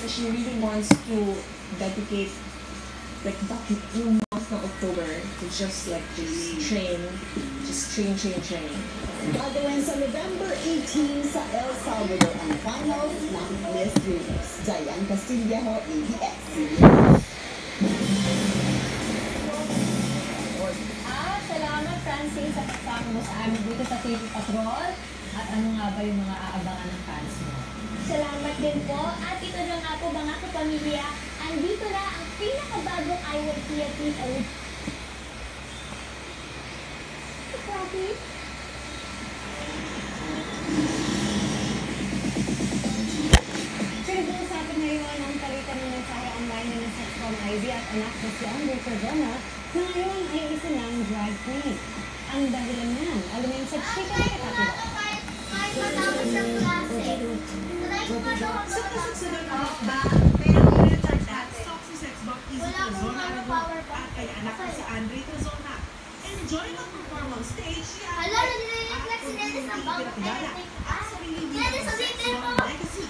kasi she really wants to dedicate like yung month ng October to just like train. Gagawin sa November 18 sa El Salvador ang finals ng Miss Universe. Diane Castillejo, ABS-CBN. Salamat Francine sa pagsama mo sa amin dito sa TV Patrol. At ano nga ba yung mga aabangan ng fans mo? Salamat din po. At ito na nga po mga kapamilya, andito na ang pinakabagong IYT original. Profit? Pinag-uusapan ngayon ang palitan ng mensahe online na sex from Ivy at anak ko si Andre Cardona na ngayon ay isa ng drag queen. Ang dahilan niyan, alam mo yung sa chika na katapos. Kahit matapos sa klase. Try ko nga daw ang Wala akong power pa. Kaya anak ko si Andre Cardona. Enjoy the performance stage. Hala, nag-reflex si Dennis ng bang. Pinakilala. Dennis, sabihin mo!